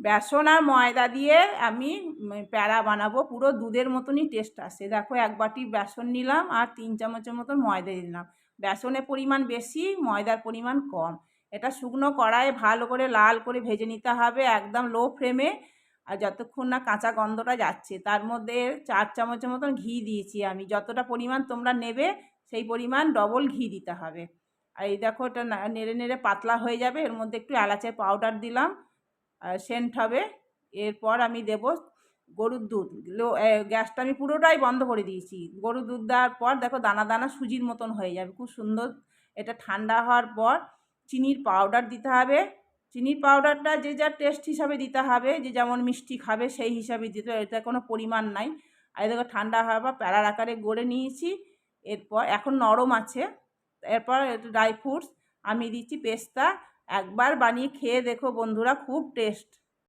বেসন আর ময়দা দিয়ে আমি প্যাড়া বানাবো, পুরো দুধের মতনই টেস্ট আসে। দেখো 1 বাটি বেসন নিলাম আর 3 চামচের মতন ময়দা দিলাম। বেসনের পরিমাণ বেশি, ময়দার পরিমাণ কম। এটা শুকনো কড়াইয়ে ভালো করে লাল করে ভেজে নিতে হবে একদম লো ফ্লেমে, আর যতক্ষণ না কাঁচা গন্ধটা যাচ্ছে। তার মধ্যে 4 চামচের মতন ঘি দিয়েছি আমি। যতটা পরিমাণ তোমরা নেবে সেই পরিমাণ ডবল ঘি দিতে হবে। আর এই দেখো এটা নেড়ে নেড়ে পাতলা হয়ে যাবে। এর মধ্যে একটু এলাচের পাউডার দিলাম, সেন্ট হবে। এরপর আমি দেব গরুর দুধ। গ্যাসটা আমি পুরোটাই বন্ধ করে দিয়েছি। গরুর দুধ দেওয়ার পর দেখো দানা দানা সুজির মতন হয়ে যাবে, খুব সুন্দর। এটা ঠান্ডা হওয়ার পর চিনির পাউডার দিতে হবে। চিনির পাউডারটা যে যার টেস্ট হিসাবে দিতে হবে, যে যেমন মিষ্টি খাবে সেই হিসাবে দিতে হবে, এটা কোনো পরিমাণ নাই। আর দেখো ঠান্ডা হওয়ার পর প্যাড়ার আকারে গড়ে নিয়েছি। এরপর এখন নরম আছে। এরপর ড্রাই ফ্রুটস আমি দিচ্ছি পেস্তা। একবার বানিয়ে খেয়ে দেখো বন্ধুরা, খুব টেস্ট।